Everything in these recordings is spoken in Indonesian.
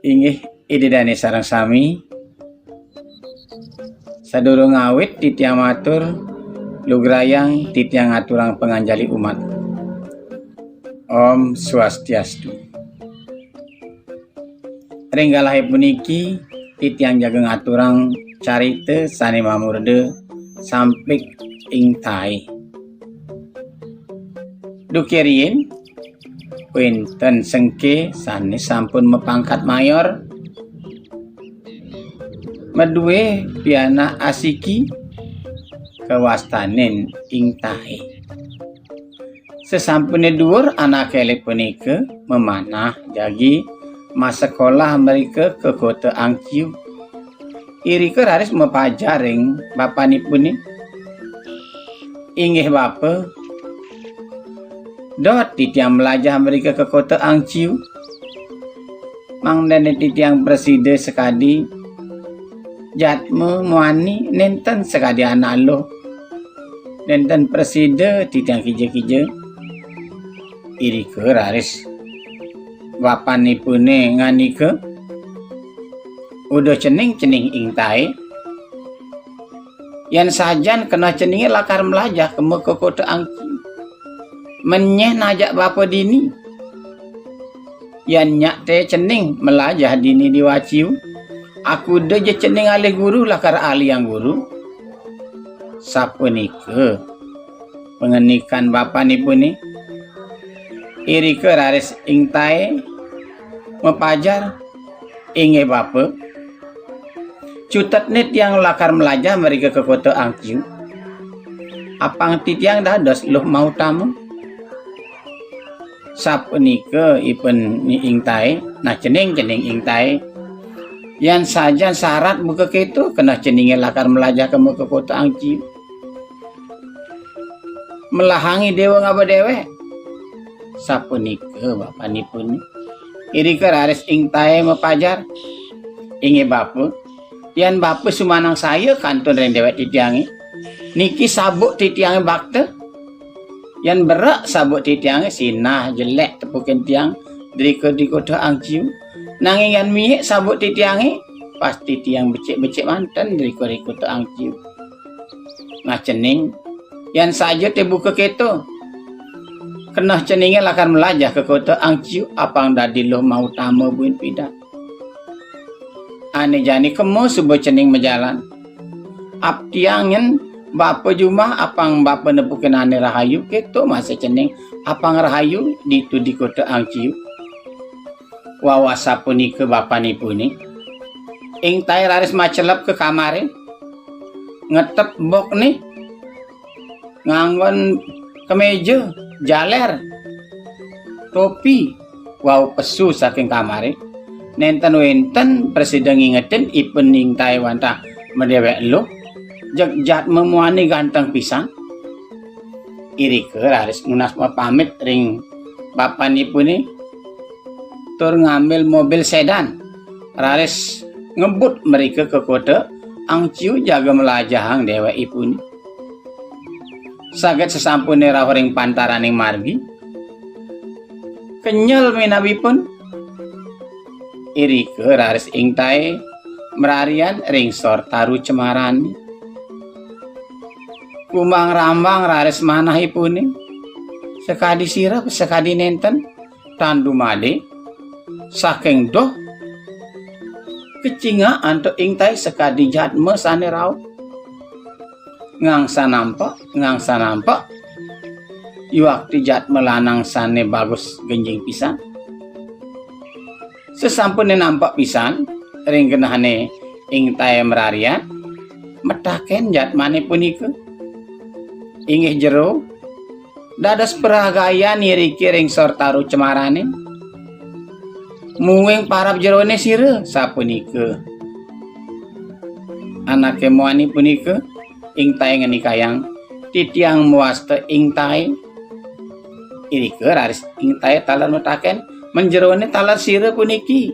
Inggih idedane sareng sami sadurung awit titiang matur lugrayang titiang aturang penganjali umat. Om Swastiastu. Renggalahe puniki titiang jageng aturang carita sane mamurde sampik ing tai. Dukirien winten sengke sane sampun mepangkat mayor medue piana asiki kewastanen ing tahe. Sesampune dhuwur anak elek punika memanah jagi mas sekolah mereka ke kota Angkiu. Irika raris mepajaring bapanipun. Inggih bapa, dot titiang melajah mereka ke kota Angkiu. Mang dene titiang preside sekadi jatme muani nenten sekadi anak lo. Nenten preside titiang kije-kije. Irika raris bapanipune nganika udah cening-cening ing tae. Yan sajan kena ceninge lakar melajah ke kota Angkiu. Menyeh najak bapa dini. Yan nyak teh cening melajah dini di waciu. Aku de je cening alih guru lakar ahli yang guru. Sapunika pengenikan bapanipun ni. Irika raris ing tae mepajar inge bapa. Cutat net yang lakar melajah mereka ke kota Angkiu. Apang titiang dados luh mau tamu. Sapunika ipun ni ing tae, nah cening-cening ing tae. Yang saja syarat muka ketu kena ceninge lakar melajah ke muka kota Angkiu. Melahangi dewa ngapa dewe. Sapunika bapanipun irika raris ing tae mepajar inge bapa. Yan bapa sumanang saya kantun reng dewek titiange. Niki sabuk titiange bakte. Yan berak sabuk titiange sinah jelek tepukin tiang dari di kota Angkiu. Nanging yan miyek sabuk titiange pasti tiang becek-becek mantan dari kota Angkiu. Ngacening yan saja te buka keto. Kena ceninge lakar melajah ke kota Angkiu apang dadi lo mau tamu buin pidak. Ane jani kemo subuh cening mejalan. Ap tiangen bapa jumah apang bapa nepukin ane rahayu keto masih cening apang rahayu di kota Angkiu. Wawasa puni ke bapa nipuni. Ing tae raris macelap ke kamare. Ngetep bok nih. Nganggon kemeja, jaler, topi, wow pesu saking kamare. Nenten wenten presiden ngingetin ipun ing Taiwan ta medewek lo jegjat memuani ganteng pisang. Irika raris munas pamit ring bapanipun ni tur ngambil mobil sedan raris ngebut mereka ke kota Angkiu jaga melajahang dewek ipun. Saged sesampune rawuh ring pantaraning margi kenyel minabipun irika raris ing tae merarian ring Sortaru Cemarani. Kumang rambang raris manahipune sekadi sirap sekadi nenten tandu made saking doh kecinga anto ing tae sekadi jatme sane rauh. Ngangsa nampak iwakti jat melanang sane bagus genjing pisan. Sesampune nampak pisan ring genahane ing tae merarian metaken jat mane punika inggih jero dados peragayan iriki ring Sortaru Cemarane muwing parap jerone sire sapunika anake muani punika ing tae ngeni kayang titiang muaste ing tae irika raris ing tae talar metaken menjerone talar sire puniki.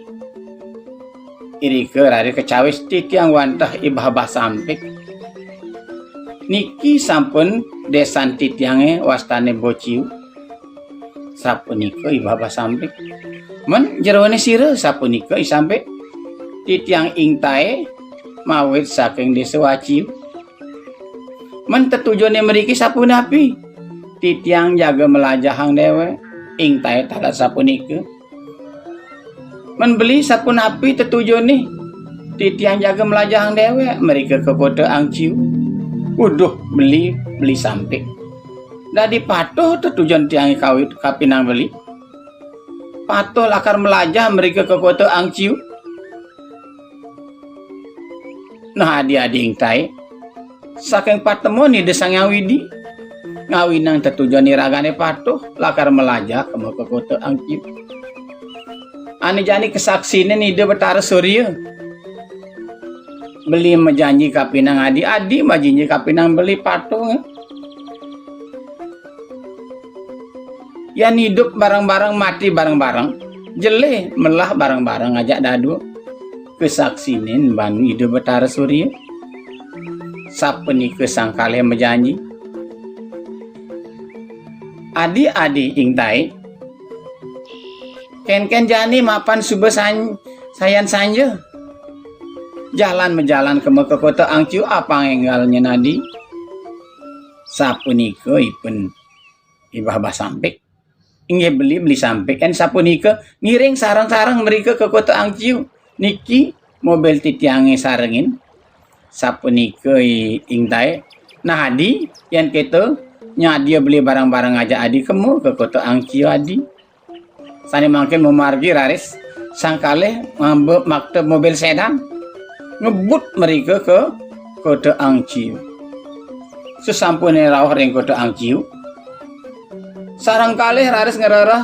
Irika raris kecawis titiang wantah ibah sampik. Niki sampun desan titiange wastane bociu. sapunika ibaba sampe men jerone sira sapunika sampe titiang ing tae mawit saking desa Waciu men tetujone mriki sapunapi titiang jaga melajahang dewe ing tae talat sapunika men beli sapunapi tetujone titiang jaga melajahang dewe mereka ke kota Angciu. Uduh beli sampai dadi patuh tujuan tiang kawit kapinang beli patuh lakar melajah mereka ke kota Angciu. Nah adik-adik ing tae saking patemoni desang ngawidi ngawinang tetujuan iragane patuh lakar melajah ke kota Angciu. Ani jani kesaksine nide Betara Surya beli menjanji kapinang adi majinji kapinang beli patung yan hidup bareng-bareng mati bareng-bareng jele melah bareng-bareng ngajak dadu kesaksinin banu hidup Betara Surya sapeni kesangkale menjanji adi ing tae ken jani mapan subah sayan sanja jalan menjalan ke kota Angciu apa enggalnya nadi sapunika ipun ibaba sampe inge beli sampe kan sapunika ngiring sarang-sarang mereka ke kota Angciu niki mobil titiange sarengin sapunika ing tae nah adi yang kita nyadia beli barang-barang aja adi kemu ke kota Angciu adi sani mungkin memargi raris sangkale ngambek maktab mobil sedan ngebut mereka ke kota Angciu. Sesampune rawuh ring kota Angciu sarang kalih raris ngerarah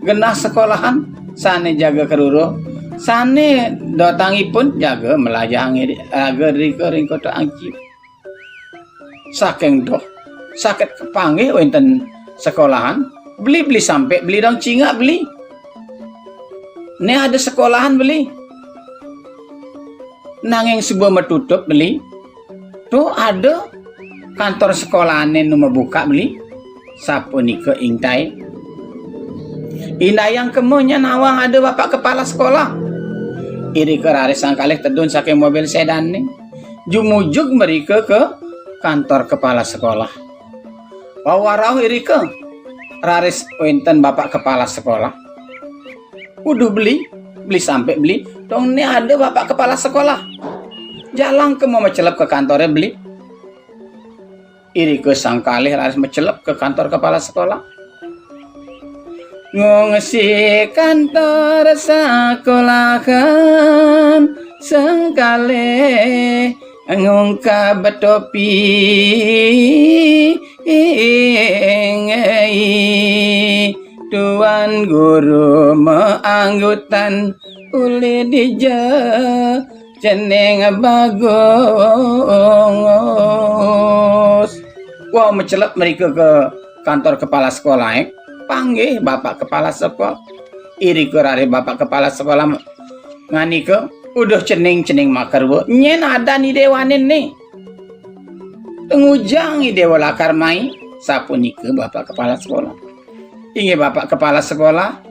genah sekolahan sane jaga keruro sane datangipun jaga melajahangi aga ring kota Angciu. Saking doh sakit kepanggih wonten sekolahan beli sampai beli dong cingak beli ne ada sekolahan beli nanging sebuah metutup beli tuh ada kantor sekolahannya nu membuka beli sapunika ing tae indayang kemunya nawang ada bapak kepala sekolah iri keraris sangkalih tedun saking mobil sedan nih jumujug mereka ke kantor kepala sekolah wawarau iri ke raris wenten bapak kepala sekolah udah beli sampai beli dong ini ada bapak kepala sekolah jalan ke mau mencelep ke kantornya beli iri ke sangkalih harus mencelep ke kantor kepala sekolah ngongsi kantor sekolahan sangkalih ngungka betopi Tuan guru meanggutan uli dija jeneng bagus. Wah mencelep mereka ke kantor kepala sekolah panggil bapak kepala sekolah iri kerari bapak kepala sekolah ngani ke udah cening makar bu nyen ada nih dewanin nih tengujang dewa lakar mai sapu nike bapak kepala sekolah inge bapak kepala sekolah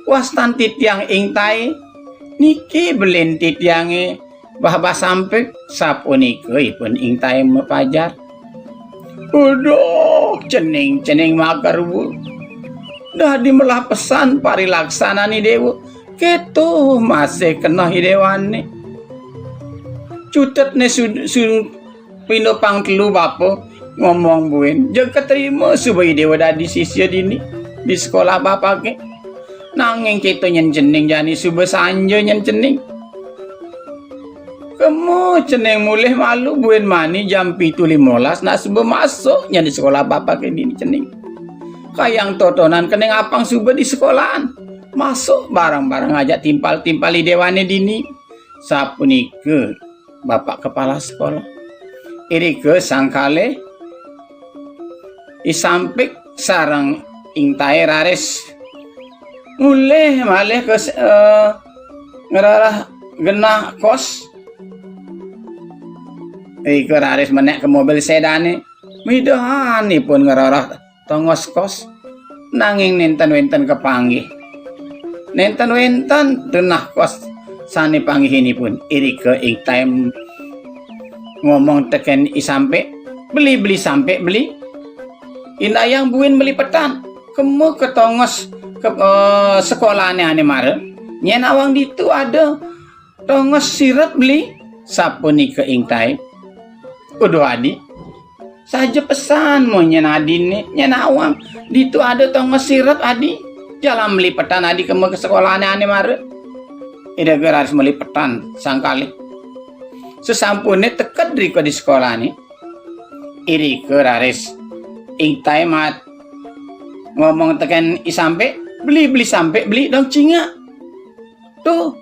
wastan titiang ing tai niki belen titiange bahwa sampai sapu nike ipun ing tai mepajar udah cening makar bu dah dimelah pesan pari laksana nih dewa ketu masih kena hidewan nih cutet nih pindo pang telu bapo ngomong buin jaga terima supaya dewa dadi sisya dini di sekolah bapak ke nanging kita nyencening jani subah sanja nyencening kamu ceneng mulih malu buin mani jam 7.15 nak subah masuk di sekolah bapak ke dini cening kayang totonan keneng apang subah di sekolahan masuk barang-barang aja timpal-timpali dewane dini sapu nike bapak kepala sekolah iri ke sangkale isampik sarang ing tae raris mulih malih ke ngerarah genah kos ke raris menek ke mobil sedane midahan pun ngerarah tongos kos nanging nenten-wenten kepanggih. Nenten-wenten denah kos sane panggihinipun Irika ing time ngomong teken isampe beli sampe beli inayang buin beli petan kemu ketongos ke sekolahnya ane mare nyen awang ditu ada tongos sirap beli sapunika ing time udah adi saja pesan mau nyen adi nih nyen awang ditu ada tongos sirap adi jalan beli petan adi kemu ke sekolahnya ane mare ida harus beli petan sangkali sesampune teket Riko di sekolah nih Irika raris ing taimat ngomong tekan isampe beli sampe beli dong cinga tuh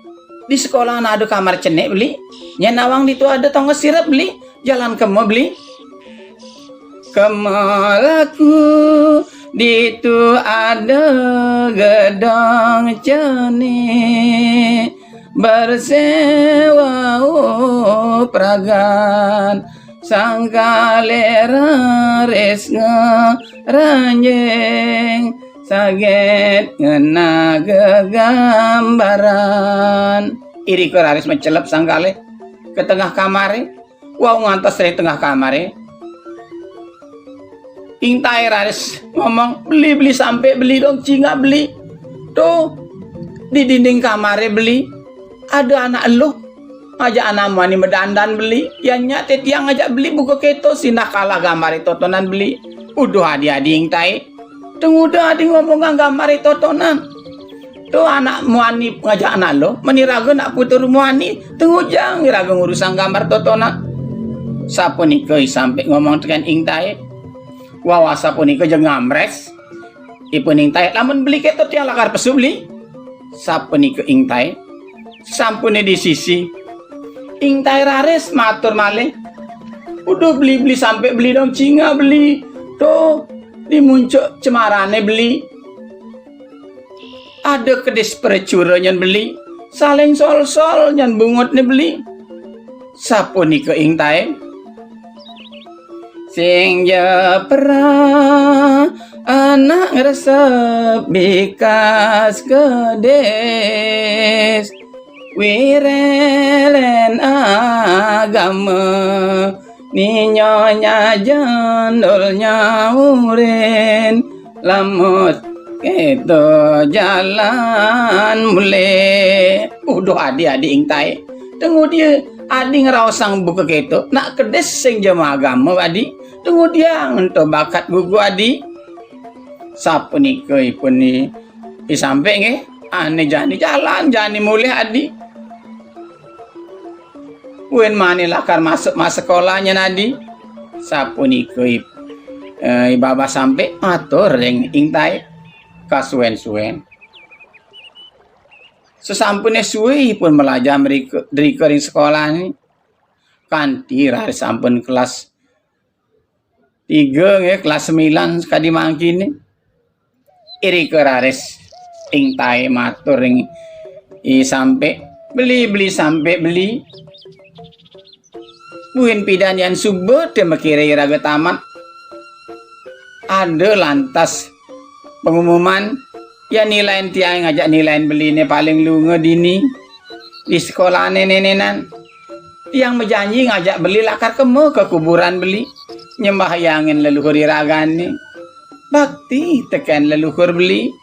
di sekolah ada kamar cenek beli nyenawang itu ada tonggo sirap beli jalan kemo beli kemalaku ditu ada gedang cenek bersewa pragan sangkalera resnga ranjeng saget ngena gegambaran Irika raris mencelep sangkale ke tengah kamare wau ngantos dari tengah kamare ing tai raris ngomong beli sampai beli dong cinga beli tuh di dinding kamare beli ada anak lu ngajak anak mani medandan beli yang nyate tiang ngajak beli buku keto sinah kalah gambar totonan beli udah adi ing tai tunggu udah adi ngomong gambar totonan tuh anak muani ngajak anak lu meniraga nak putur muani tunggu jang iraga ngurusan gambar totonan sapunika sampai ngomong tekan ing tai wawa sapunika jeung ngamres ipun ing tai lamun beli keto tiang lakar pesu beli sapunika ing tai sampune di sisi ing tai raris matur malih udah beli sampai beli dong cinga beli tuh dimuncul cemarane beli ada kedis percura nyan beli saling sol nyan bungut nih beli sapuni ke ing tai sing japra anak resep bikas kedes wirelen agama ninyonya jandol nyaurin lamut itu jalan mulai udah adi ing tai tunggu dia adi ngeraosang buka keto nak kedes sing jama agama adi tunggu dia untuk bakat gugu adi sapunika ipun ni isampe nge ane jani jalan jani mulai adi wen mani lakar masuk sekolahnya nadi sapunika ibaba sampai atur ring ing tai kasuwen-suwen sesampune suwe pun belajar mereka ring sekolah ni kanti raris sampun kelas 3 nge kelas 9 sekadi mangkini irika raris ing tai matur ring sampai beli sampai beli buin pidan yang subuh demekire iraga tamat ada lantas pengumuman ya nilai tiang ngajak nilai beli ini paling lunga dini di sekolah nenenan tiang berjanji ngajak beli lakar kemu ke kuburan beli nyembah yangin leluhur iragani bakti tekan leluhur beli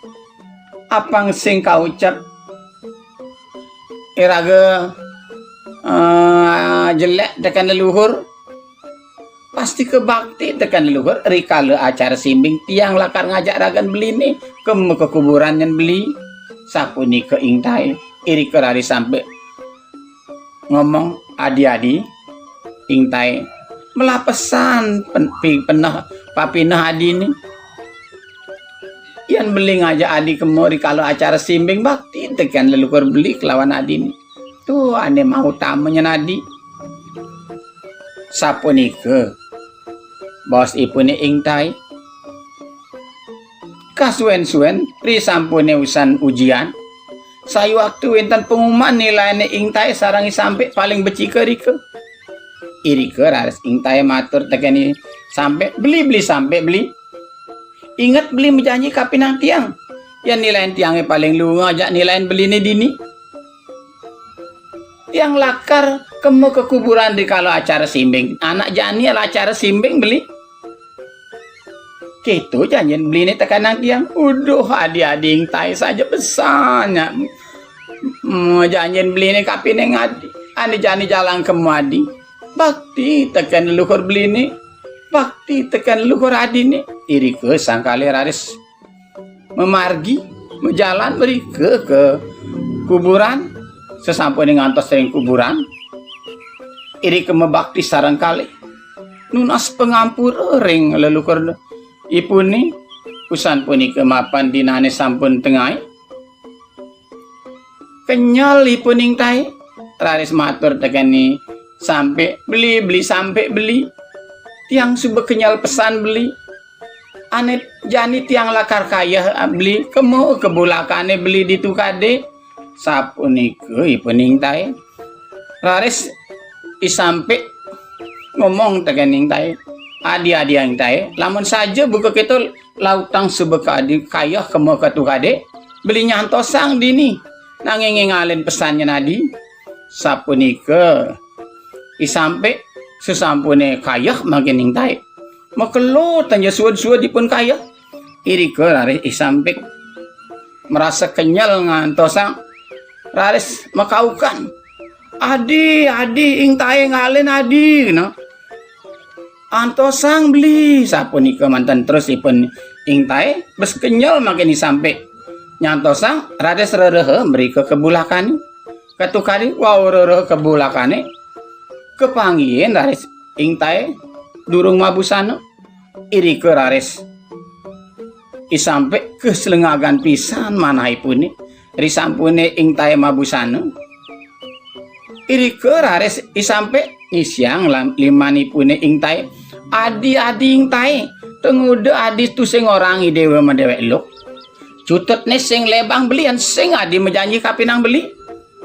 apang sing kau ucap iraga jelek tekan leluhur pasti kebakti tekan leluhur rikala acara simbing tiang lakar ngajak ragan beli nih ke kuburan yang beli sapuni ke ing tai iri kerari sampai ngomong adi ing tai melapesan penah papinah adi nih yang beli ngajak adi kemori kalau acara simbing bakti tekan leluhur beli kelawan adi nih tuh ane mau tamunya nadi sapunika bos ipune ing tai kasuwen-suwen ri sampune usan ujian sayu waktu wenten pengumuman nilainya ing tai sarangi sampai paling becika rike irike raris ing tai matur tekeni sampai beli sampai beli Ingat beli menjanji kapinang tiang. Yang nilai tiangnya paling lunga ajak nilai beli ni dini. Tiang lakar kemu ke kuburan di kalau acara simbing. Anak jani ala acara simbing beli. Gitu janjian beli ni tekanan tiang. Uduh adi-adi tai saja besarnya. Janjian beli ni kapinang adi. Ani jani jalan kemu adi. Bakti tekan leluhur beli ni. Bakti tekan leluhur adi ni. Iri ke sangkali raris memargi, berjalan beri ke kuburan. Sesampun ngantos sering kuburan. Iri ke mebakti sarang kali. Nunas pengampur ring leluhur ipun ni. Usan puni kemapan dinane sampun tengai. Kenyal ipun ing tai. Raris matur tekan ni. Sampai beli sampai beli. Tiang subuh kenyal pesan beli. Ane jani tiang lakar kaya beli kemu kebulakane beli di tukade sapunike ipening tae raris isampe ngomong tegening tae adi-adi yang tae lamun saja buka kita lautang sebeka adi kaya kemu ke tukade beli nyantosang dini nanging ngalin pesannya nadi sapunike isampe sesampune kaya makining tae makelo tanya suad-suad dipun kaya iri ke raris isampik merasa kenyal ngantosang raris makaukan adi ing tae ngalen adi no antosang beli sapunika mantan terus ipun ing tae bes kenyal makin disampe nyantosang raris rerehe beri ke kebulakan katukari wow rerehe kebulakane kepanggian raris ing tae durung mabusana iri ke raris isampe keselengagan pisan manahipun ni risampune ing tae mabusana iri ke raris isampe isyang limanipune ing tae adi-adi ing tae tengude adi tu sing orang idewe medewek luk cutut ne sing lebang belian sing adi menjanji kapinang beli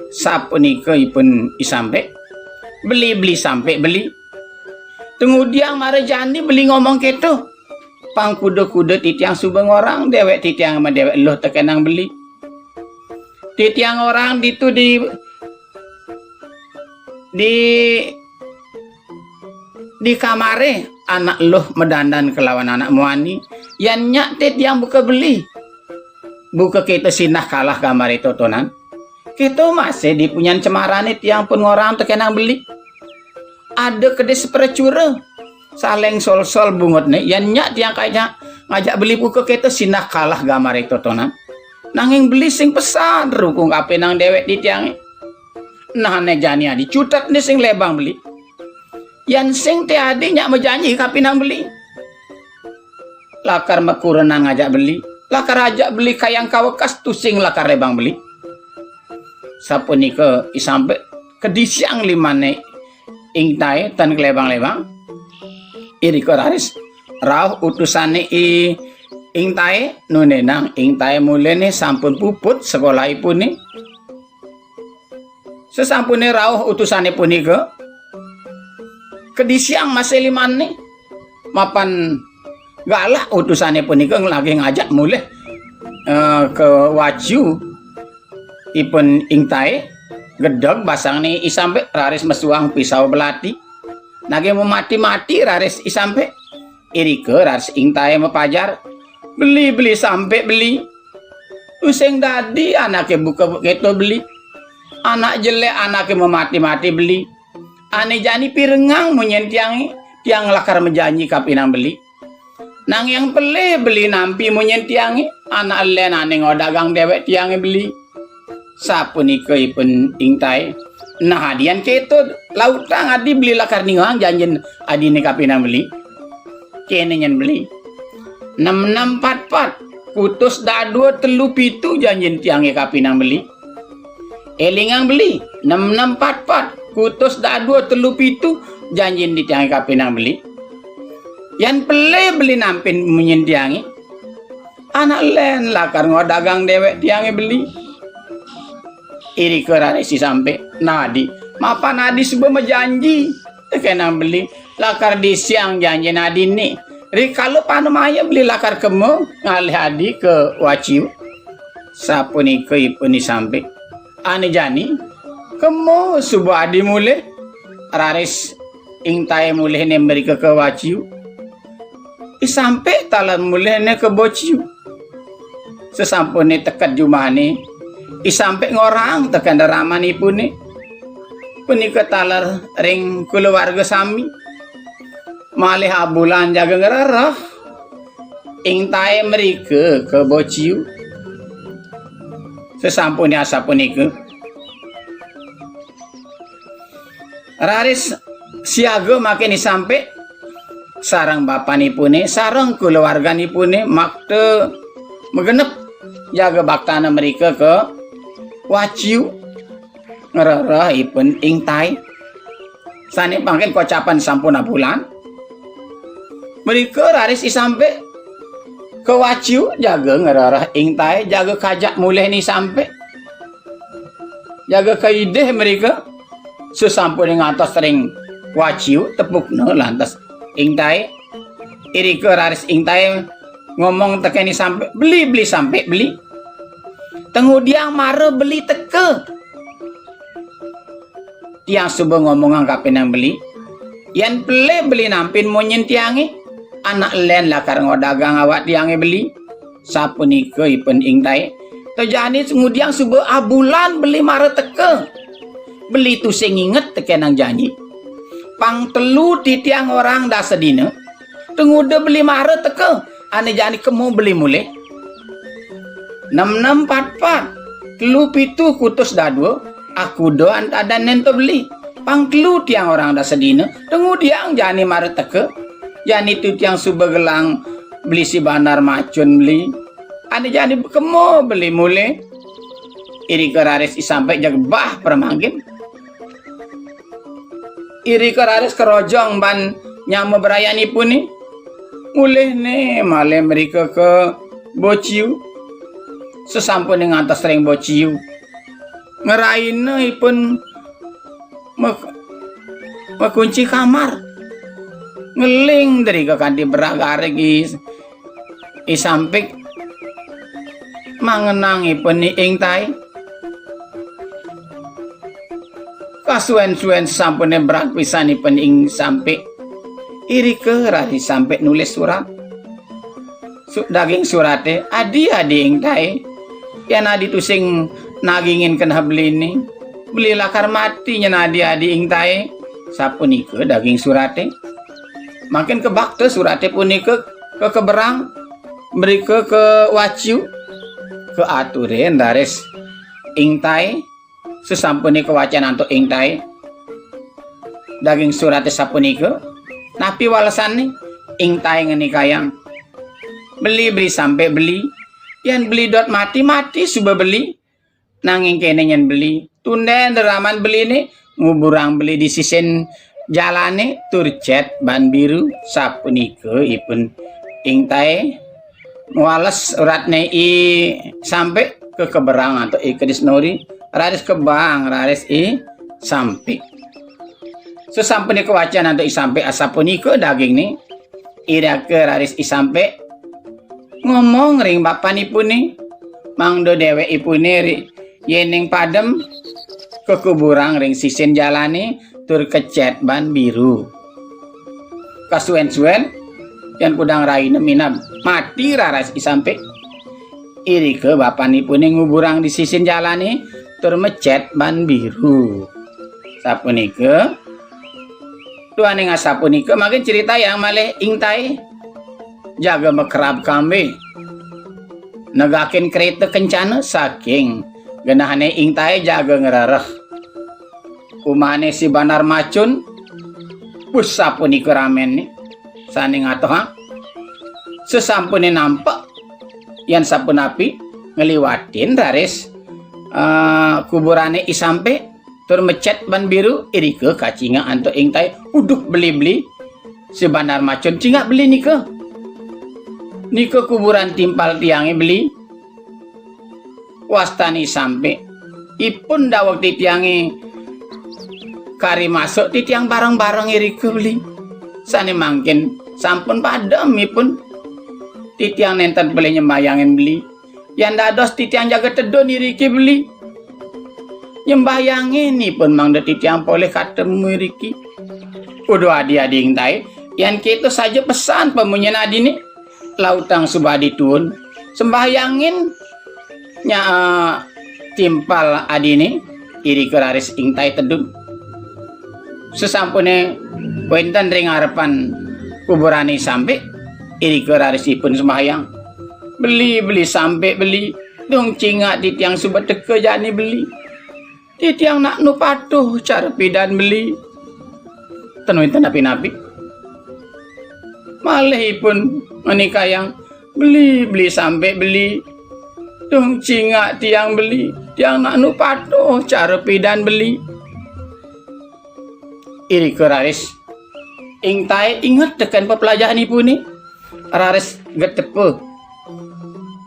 sapunika ipun isampe beli sampai beli kemudian marajani beli ngomong keto pangkuda-kuda titiang subeng orang dewek titiang sama dewek loh tekenang beli titiang orang itu di kamare anak loh medandan kelawan anak muani yang nyak titiang buka beli buka kita sinah kalah kamar itu tonan kita masih dipunyan cemarane tiang pun orang tekenang beli ada kedes percura saleng sol bungut nih yang nyak tiang kayaknya ngajak beli buku kita sinah kalah gambar itu tonan nanging beli sing pesan rukung kapenang dewek di tiang nah ne jani adi cutat nih sing lebang beli yang sing te adi nyak menjanji kapinang beli lakar makurenang ngajak beli lakar ajak beli kayang kawekas tu sing lakar lebang beli sapunika isampe kedisiang limane ing tae tan kelebang-lebang iri raris rauh utusane ing tae nunenang ing tae mulene sampun puput sekolahipun ni sesampune rauh utusane punika kedisiang masih limane mapan galah utusane punika lagi ngajak mulih ke waju ipun ing tae gedog basang ni isampe raris mesuang pisau belati nage memati-mati raris isampe iri ke raris ing tae mepajar beli sampai beli useng dadi anaknya buka keto beli anak jelek anaknya memati-mati beli ane jani pirengang menyentiangi tiang lakar menjanji kapinang beli nang yang beli nampi menyentiangi anak len ane ngodagang dewek tiangnya beli sapunika ipun ing tae nah adian keto lautang adi beli lakar ningang janjen adi ni kapinang beli kene nyen beli 6644 kutus da 2 telu pitu janjen tiange kapinang beli elingang beli 6644 kutus da 2 telu pitu janjen di tiange kapinang beli yan beli nampin menyen tiange anak len lakar ngodagang dewek tiange beli iri kerana si sampai nadi mapan nadi sebuah menjanji tekenang beli lakar di siang janji nadi ni Kalau panemaya beli lakar kemo ngalih adi ke waciu. Sapunika ipun sampai ane jani kemo subuh adi mulai raris ing tae mulai ne mereka ke waciu. Sampai talan mulai ne ke bociu. Sesampune tekat jumane sampai ngorang tekan daraman ipune. Punika talar ring keluarga sami. Malih abulan jaga ngerarah ing tae mereka ke bociu. Sesampune asapunika raris siaga makin sampai sarang bapanipune sarang keluarganipune makte megenep jaga baktana mereka ke waciu ngerarah ipun ing tae. Sane makin kocapan sampun bulan mereka raris sampai ke waciu jaga ngerarah ing tae jaga kajak mulai ni sampai jaga kaideh mereka sesampun ngatos ring waciu tepukna lantas ing tae irika raris ing tae ngomong tekeni sampai beli sampai beli tengudiang mare beli teke tiang subuh ngomong angkapin yang beli yan beli nampin monyen tiangi anak len lakar ngodagang awak tiange beli sapunika ipun ing tae terjadi kemudian subuh abulan beli mare teke beli tu sing inget teken nang janji pang telu ti tiang orang dah sedina tenguda beli mare teke ane jani kemu beli mule 6644 telu pitu kutus dadua aku doan ada nento beli pang telu tiang orang dah sedina tengudiang jani mare teke jani tu tiang subuh gelang beli si banar macun beli ane jani kemu beli mule iri keraris sampai jagbah permangkin iri keraris kerojong ban nyamu berayani pun ni mulih ne male mereka ke bociu sesampun dengan atas ring bociu ngerain ipun mekunci kamar ngeling dari ke kanti beragare gis sampai mangenang ipun ni ing tae kasuen-suen sampune berak pisan ipun ing sampai iri ke rari sampai nulis surat daging surate adi ing tae yan adi tu sing nagingin kena beli ni beli lakar mati nya adi ing tae sapunika daging surate makin ke bakte surate punika ke keberang mereka ke waciu ke aturen dares ing tae sesampune kewacan untuk ing tae daging surate sapunika napi walasan nih ing tae ngeni kayang beli sampai beli yan beli dot mati sudah beli nanging kene nyen beli tunden deraman beli nih nguburang beli di sisen jalane turcet ban biru sapunika ipun ing tae wales uratne i sampai ke keberang atau i kedisnori raris kebang raris i sampai sesampune kewacan untuk sampai asapunika daging ni ira ke raris sampai ngomong ring bapanipun ni mangdo dewek ipune yening padem ke kuburang ring sisen jalane tur kecet ban biru kasuen-suen yang kudang raine minab mati raras sampai iri ke bapanipun nguburang di sisen jalane tur mecet ban biru sapunika tuan yang asapunika makin cerita yang malih ing tae jaga mekerab kami negakin kereta kencana saking genahane ing tae jaga ngerareh umane si banar macun pus sapunika ramen ni sani ngatoh sesampune nampak yan sapunapi ngeliwatin raris kuburane isampe tur mecet ban biru irike kacinga anto ing tae uduk beli si banar macun cingak beli nika kuburan timpal tiange beli wastani sampai ipun dawak ti tiange kari masuk ti tiang barang-barang irike beli sane mangkin sampun pademipun titiang nenten beli nyembayangin beli yang dados titiang jaga tedo niriki beli nyembayangin pun mang titiang boleh katemu riki udah adi-adi intai yang kita saja pesan pemunyen adi nih lautang subadi tun sembahyangin nya timpal adi nih iri keraris ingtai tedun sesampune wenten ring harapan kuburane sampai iri kerarisipun sembahyang beli sampai beli dong cingak titiang subat teke jani beli titiang nak nu patuh cara pidan beli tenuin napi-napi malihipun menikah yang beli sampai beli dong cingak tiang beli tiang nak nu patuh cara pidan beli iri keraris ingtai ingat tekan pepelajaran ibu nih raris getepe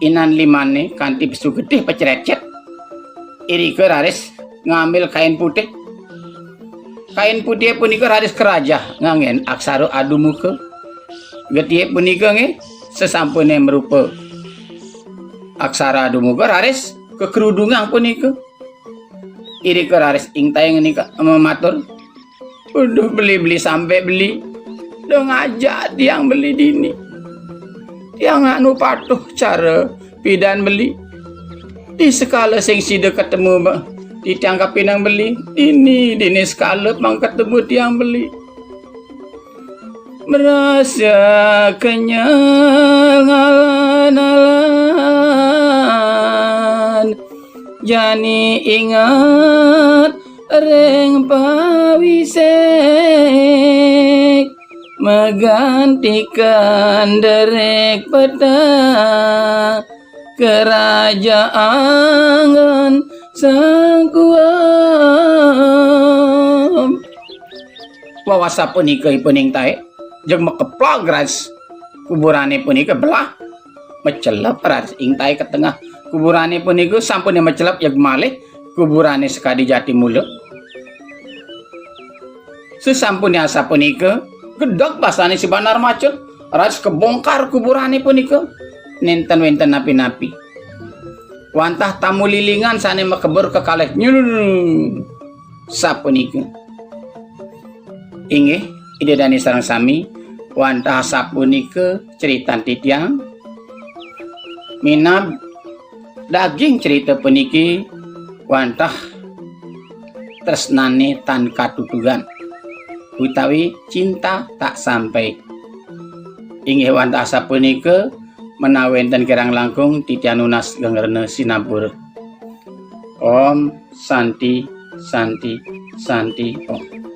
inan limane kanti besu gede pecerecet iri keraris ngambil kain putih punika raris keraja ngangen aksara adu muka getihe punika nge sesampune merupa aksara adu muka raris kekerudungan punika iri keraris ingtai ngenika mematur udah beli sampai beli dong aja tiang beli dini tiang anu patuh cara pidan beli di skala sing sida ketemu di tiang kapinang beli dini skala mang ketemu tiang beli merasa kenyang alan jani ingat reng pawisek menggantikan derek peta kerajaan sang kuam wawasa punika ipuning tae jeung mekeplak gras kuburane punika belah mecelep ras ing tae ke tengah kuburane punika sampun mecelep yang malih kuburane sekadi jati mulut sesampun asa punika gedog basane si Banar Macun ras kebongkar kuburane punika nenten-wenten napi-napi wantah tamu lilingan sane mekebur kekalih nyun sapunika inggih ide dani sareng sami wantah sapunika ceritan titiang minab daging cerita puniki wantah tresnane tan katutugan utawi cinta tak sampai inggih wantah sapunika menawi enten kirang langkung titiang nunas gengerna sinabur Om Santi Santi Santi Om.